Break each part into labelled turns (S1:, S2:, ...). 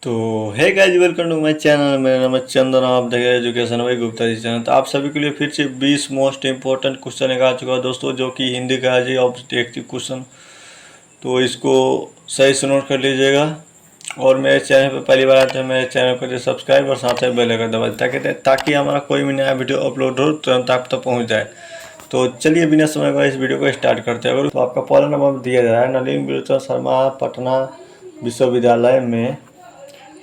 S1: तो है guys, welcome to my channel. मेरा नाम है चंदन, आप देख रहे हैं एजुकेशन भाई गुप्ता जी चैनल। तो आप सभी के लिए फिर से 20 मोस्ट इंपॉर्टेंट क्वेश्चन आ चुका है दोस्तों, जो कि हिंदी का है जी ऑब्जेक्टिव क्वेश्चन। तो इसको सही से नोट कर लीजिएगा। और मेरे चैनल पर पहली बार आते हैं, मेरे चैनल को सब्सक्राइब और साथ में बेल आइकन दबा दें ताकि हमारा कोई भी नया वीडियो अपलोड हो तुरंत आप तक पहुँच जाए। तो चलिए बिना समय का इस वीडियो को स्टार्ट करते हैं। अगर तो आपका पहला नंबर दिया जा रहा है, नलिनी बिलोचन शर्मा पटना विश्वविद्यालय में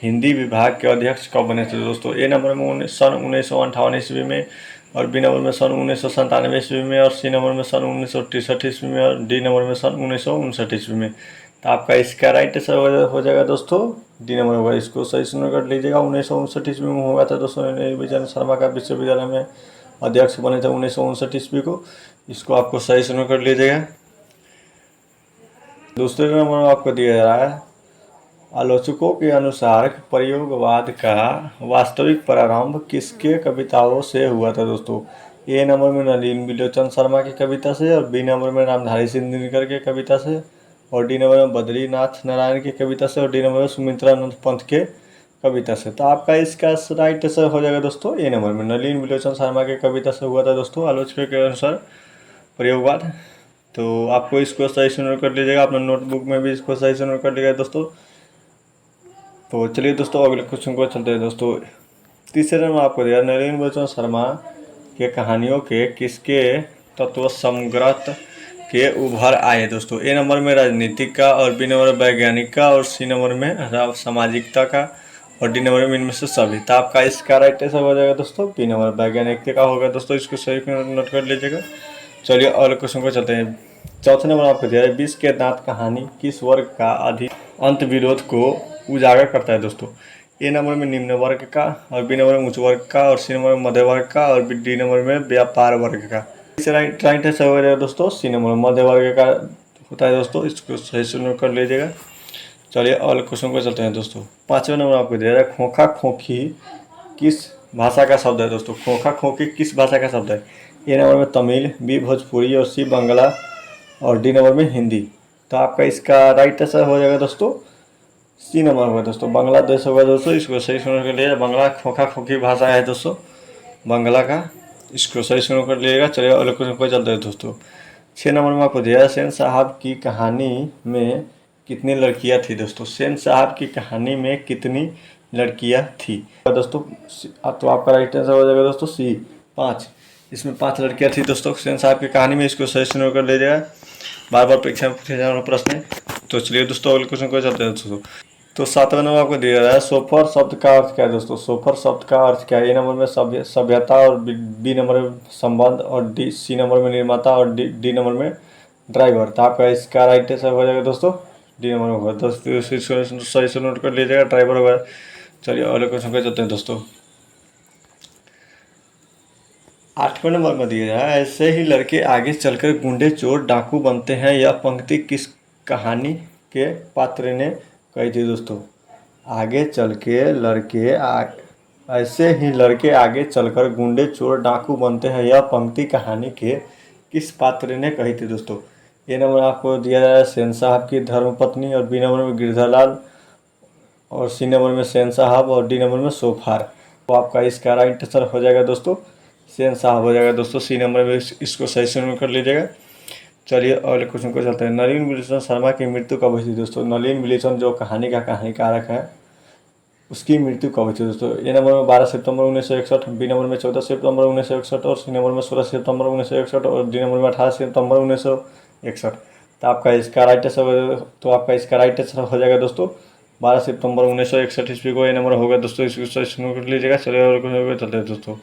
S1: हिंदी विभाग के अध्यक्ष कब बने थे दोस्तों। ए नंबर में सन 1958 ईस्वी में, और बी नंबर में सन 1997 ईस्वी में, और सी नंबर में सन 1963 ईस्वी में, और डी नंबर में सन 1959 ईस्वी में। तो आपका इसका राइट आंसर हो जाएगा दोस्तों डी नंबर होगा। इसको सही सुन कर लीजिएगा। 1959 ईस्वी में हुआ था दोस्तों। विजय शर्मा का विश्वविद्यालय में अध्यक्ष बने थे 1959 ईस्वी को। इसको आपको सही सुन कर लीजिएगा। दूसरे नंबर आपको दिया जा रहा है, आलोचकों के अनुसार प्रयोगवाद का वास्तविक प्रारंभ किसके कविताओं से हुआ था दोस्तों। ए नंबर में नलिनी बिलोचन शर्मा की कविता से, और बी नंबर में रामधारी सिंह दिनकर के कविता से, और डी नंबर में बद्रीनाथ नारायण की कविता से, और डी नंबर में सुमित्रानंद पंत के कविता से। तो आपका इसका राइट आंसर हो जाएगा दोस्तों ए नंबर में नलिनी बिलोचन शर्मा की कविता से हुआ था दोस्तों, आलोचकों के अनुसार प्रयोगवाद। तो आपको इसको सही से नोट कर लीजिएगा, अपना नोटबुक में भी इसको सही से नोट कर लीजिएगा दोस्तों। तो चलिए दोस्तों अगले क्वेश्चन को चलते हैं दोस्तों। तीसरे नंबर आपको दिया, नलिनी बिलोचन शर्मा के कहानियों के किसके तत्व समग्र के उभर आए दोस्तों। ए नंबर में राजनीतिक का, और बी नंबर में वैज्ञानिक का, और सी नंबर में सामाजिकता का, और डी नंबर में इनमें से सभी। तो आपका इसका राइट आंसर हो जाएगा दोस्तों बी नंबर वैज्ञानिक का होगा दोस्तों। इसको सही नोट कर लीजिएगा। चलिए अगले क्वेश्चन को चलते हैं। चौथे नंबर आपको दिया है, विष के दांत कहानी किस वर्ग का अधिक अंत विरोध को उजागर करता है दोस्तों। ए नंबर में निम्न वर्ग का, और बी नंबर में उच्च वर्ग का, और सी नंबर में मध्य वर्ग का, और डी नंबर में व्यापार वर्ग का। इस राइट आंसर हो जाएगा दोस्तों सी नंबर मध्य वर्ग का होता है दोस्तों। इसको सही से नोट कर लीजिएगा। चलिए अगले क्वेश्चन को चलते हैं दोस्तों। पाँचवें नंबर आपको दिया है, खोखा खोखी किस भाषा का शब्द है दोस्तों। खोखा खोखी किस भाषा का शब्द है। ए नंबर में तमिल, बी भोजपुरी, और सी बांग्ला, और डी नंबर में हिंदी। तो आपका इसका राइट आंसर हो जाएगा दोस्तों सी नंबर होगा दोस्तों बांग्लादेश होगा दोस्तों। इसको सही सुन कर लिए, बांग्ला खोखा खोखी भाषा है दोस्तों बांग्ला का। इसको सही सुन कर लिएगा। चलिए अगले क्वेश्चन पर चलते हैं दोस्तों। 6 नंबर में आपको दिया है, सेन साहब की कहानी में कितनी लड़कियां थी दोस्तों। सेन साहब की कहानी में कितनी लड़कियां थी दोस्तों। तो आपका राइट आंसर हो जाएगा दोस्तों सी 5। इसमें 5 लड़कियां थी दोस्तों सेन साहब की कहानी में। इसको सही सुन कर लीजिएगा, बार बार परीक्षा में पूछे जाने वाला प्रश्न है। तो चलिए दोस्तों अगले क्वेश्चन को चलते हैं दोस्तों। तो 7वें नंबर आपको दिया रहा है, सोफर शब्द का अर्थ क्या है दोस्तों। सोफर शब्द का अर्थ क्या है। ए नंबर में सभ्यता, और बी नंबर में संबंध, और सी नंबर में निर्माता, और डी नंबर में ड्राइवर। तो आपका इसका राइट आंसर हो जाएगा दोस्तों डी नंबर होगा दोस्तों। सही से नोट कर लीजिएगा, ड्राइवर होगा। चलिए अगले क्वेश्चन पे चलते हैं दोस्तों। 8वें नंबर में दिया है, ऐसे ही लड़के आगे चलकर गुंडे चोर डाकू बनते हैं। यह पंक्ति किस कहानी के पात्र ने कही थी दोस्तों। आगे चल के लड़के ऐसे ही लड़के आगे चलकर गुंडे चोर डाकू बनते हैं। यह पंक्ति कहानी के किस पात्र ने कही थी दोस्तों। ए नंबर आपको दिया जाए सेन साहब की धर्मपत्नी, और बी नंबर में गिरधालाल, और सी नंबर में सेन साहब, और डी नंबर में सोफार। तो आपका इसका राइट आंसर हो जाएगा दोस्तों सेन साहब हो जाएगा दोस्तों सी नंबर में। इसको सही से नोट कर लीजिएगा। चलिए अगले क्वेश्चन को चलते हैं। नलिनी बिलोचन शर्मा की मृत्यु कब हुई थी दोस्तों। नलिनी बिलोचन जो कहानी का कहानीकारक है, उसकी मृत्यु कब हुई थी दोस्तों। ए नंबर में 12 सितंबर 1961, बी नंबर में 14 सितंबर 1961, और सी नंबर में 16 सितंबर 1961, और डी नंबर में 18 सितंबर 1961। तो आपका इसका राइट आंसर हो जाएगा दोस्तों 12 सितंबर 1961 ईस्वी को। ए नंबर होगा दोस्तों। इसको सुन कर लीजिएगा। चलिए चलते हैं दोस्तों।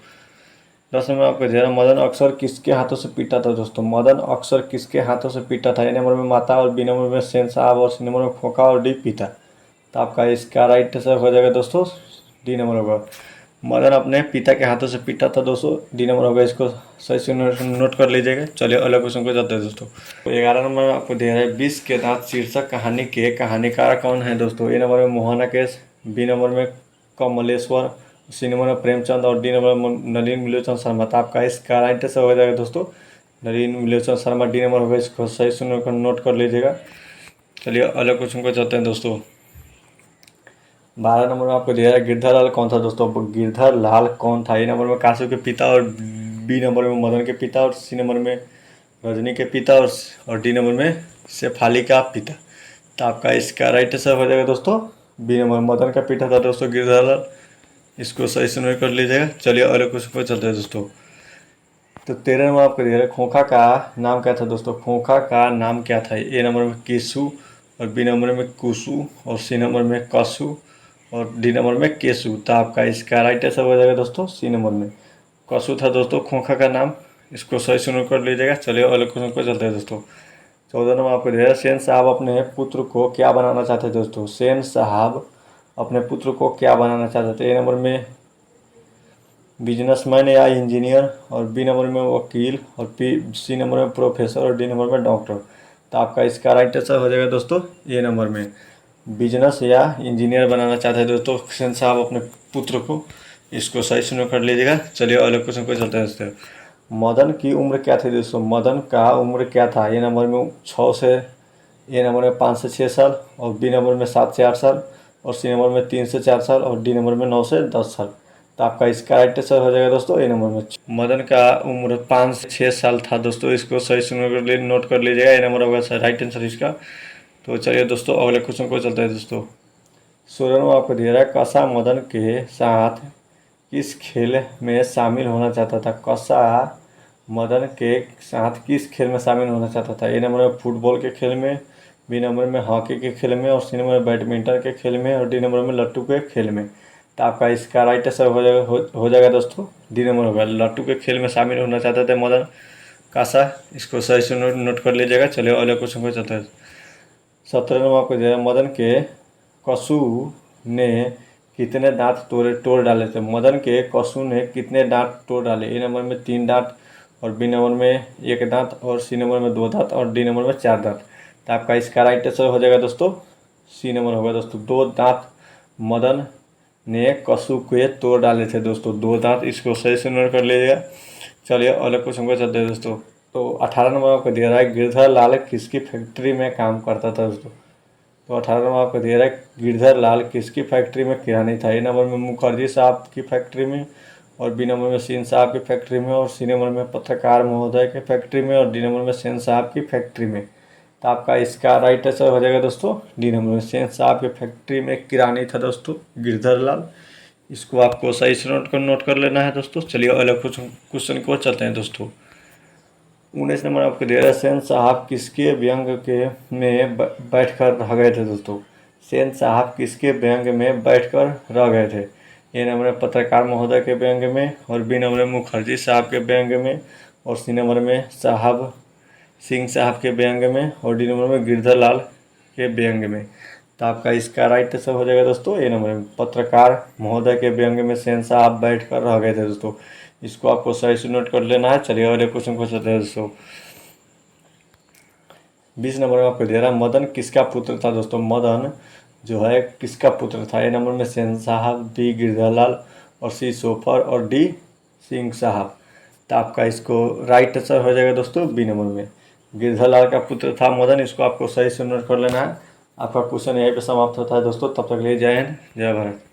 S1: 10 नंबर आपको दिया मदन अक्सर किसके हाथों से पीटा था दोस्तों। मदन अक्सर किसके हाथों से पीटा था। ए नंबर में माता, और बी नंबर में सेन साहब, और सी नंबर में खोखा, और डी पिता। तो आपका इसका राइट आंसर हो जाएगा दोस्तों डी नंबर होगा। मदन अपने पिता के हाथों से पीटा था दोस्तों, डी नंबर होगा। इसको सही से नोट कर लीजिएगा। चलिए अगले क्वेश्चन को जाते हैं दोस्तों। तो 11 नंबर आपको दिया है, विष के दांत शीर्षक कहानी के कहानीकार कौन है दोस्तों। ए नंबर में मोहना केस, बी नंबर में कमलेश्वर, सी नंबर में प्रेमचंद, और डी नंबर में नलिनी बिलोचन शर्मा। तो आपका इसका राइट आंसर हो जाएगा दोस्तों नलिनी बिलोचन शर्मा, डी नंबर होगा। इसको सही से नोट कर लीजिएगा। चलिए अगले क्वेश्चन को चलते हैं दोस्तों। 12 नंबर में आपको दिया है गिरधर लाल कौन था दोस्तों। गिरधर लाल कौन था। ए नंबर में कासू के पिता और बी नंबर में मदन के पिता और सी नंबर में रजनी के पिता और डी नंबर में शेफाली का पिता। तो आपका इसका राइट आंसर हो जाएगा दोस्तों बी नंबर, मदन का पिता था दोस्तों गिरधर लाल। इसको सही से नोट कर लीजिएगा। चलिए अगले क्वेश्चन पर चलते हैं दोस्तों। तो 13 नंबर आपको दिया है खोखा का नाम क्या था दोस्तों। खोखा का नाम क्या था। ए नंबर में केसु और बी नंबर में कुसु और सी नंबर में कसु और डी नंबर में केसु। तो आपका इसका राइट आंसर हो जाएगा दोस्तों सी नंबर में कसु था दोस्तों खोखा का नाम। इसको सही से नोट कर लीजिएगा। चलिए अगले क्वेश्चन पर चलते हैं दोस्तों। 14 नंबर आपको दिया है सेन साहब अपने पुत्र को क्या बनाना चाहते थे दोस्तों। सेन साहब अपने पुत्र को क्या बनाना चाहते थे। ए नंबर में बिजनेसमैन या इंजीनियर और बी नंबर में वकील और सी नंबर में प्रोफेसर और डी नंबर में डॉक्टर। तो आपका इसका राइट आंसर हो जाएगा दोस्तों ए नंबर में बिजनेस या इंजीनियर बनाना चाहते हैं दोस्तों सेन साहब अपने पुत्र को। इसको सही से नोट कर लीजिएगा। चलिए अगले क्वेश्चन को चलते हैं दोस्तों। मदन की उम्र क्या थी दोस्तों। मदन का उम्र क्या था। ए नंबर में 6 से ए नंबर में 5 से 6 साल और बी नंबर में 7 से 8 साल और सी नंबर में 3 से 4 साल और डी नंबर में 9 से 10 साल। तो आपका इसका राइट आंसर हो जाएगा दोस्तों ए नंबर में मदन का उम्र 5 से 6 साल था दोस्तों। इसको सही से नोट कर लीजिएगा। ए नंबर होगा राइट आंसर इसका। तो चलिए दोस्तों अगले क्वेश्चन को चलते हैं दोस्तों। 16 में आपको दिया है कसा मदन के साथ किस खेल में शामिल होना चाहता था। कसा मदन के साथ किस खेल में शामिल होना चाहता था। ए नंबर में फुटबॉल के खेल में, बी नंबर में हॉकी के खेल में और सी नंबर में बैडमिंटन के खेल में और डी नंबर में लट्टू के खेल में। तो आपका इसका राइट आंसर हो जाएगा दोस्तों डी नंबर होगा लट्टू के खेल में शामिल होना चाहते थे मदन कासा। इसको सही से नोट कर लीजिएगा। चलिए अगले क्वेश्चन को चलते हैं। 17 नंबर आपको दिया मदन के कसु ने कितने दांत तोड़ डाले थे। मदन के कसु ने कितने दांत तोड़ डाले। ए नंबर में 3 दांत और बी नंबर में 1 दांत और सी नंबर में 2 दांत और डी नंबर में 4 दांत। तो आपका इसका राइट आंसर हो जाएगा दोस्तों सी नंबर होगा दोस्तों 2 दांत मदन ने कसु के तोड़ डाले थे दोस्तों 2 दांत। इसको सही से नोट कर लीजिएगा। चलिए अगले क्वेश्चन को चलते हैं दोस्तों। तो 18 नंबर आपको दिया रहा है गिरधर लाल किसकी फैक्ट्री में काम करता था दोस्तों। तो 18 नंबर आपको दिया रहा है गिरधर लाल किसकी फैक्ट्री में किरानी था। ए नंबर में मुखर्जी साहब की फैक्ट्री में और बी नंबर में सेन साहब की फैक्ट्री में और सी नंबर में पत्रकार महोदय की फैक्ट्री में और डी नंबर में सेन साहब की फैक्ट्री में। तो आपका इसका राइट आंसर हो जाएगा दोस्तों डी नंबर में सेन साहब की फैक्ट्री में किरानी था दोस्तों गिरधर लाल। इसको आपको सही से नोट कर लेना है दोस्तों। चलिए अगले क्वेश्चन को चलते हैं दोस्तों। 19 नंबर आपको दे रहा है सेन साहब किसके व्यंग के में बैठ कर रह गए थे दोस्तों। सेन साहब किसके व्यंग में बैठ कर रह गए थे। ए नंबर में पत्रकार महोदय के व्यंग में और बी नंबर में मुखर्जी साहब के व्यंग में और सी नंबर में साहब सिंह साहब के व्यंग में और डी नंबर में गिरधर लाल के व्यंग में। तो आपका इसका राइट आंसर हो जाएगा दोस्तों ए नंबर में पत्रकार महोदय के व्यंग में सेन साहब बैठ कर रह गए थे दोस्तों। इसको आपको सही से नोट कर लेना है। चलिए अगले क्वेश्चन को चलते हैं दोस्तों। 20 नंबर में आपको दे रहा है मदन किसका पुत्र था दोस्तों। मदन जो है किसका पुत्र था। ए नंबर में सेन साहब, बी गिरधर लाल और सी सोफर और डी सिंह साहब। तो आपका इसको राइट आंसर हो जाएगा दोस्तों बी नंबर में गिरधर लाल का पुत्र था मदन। इसको आपको सही से नोट कर लेना है। आपका क्वेश्चन यहीं पे समाप्त होता है दोस्तों। तब तक के लिए जय हिंद जय भारत।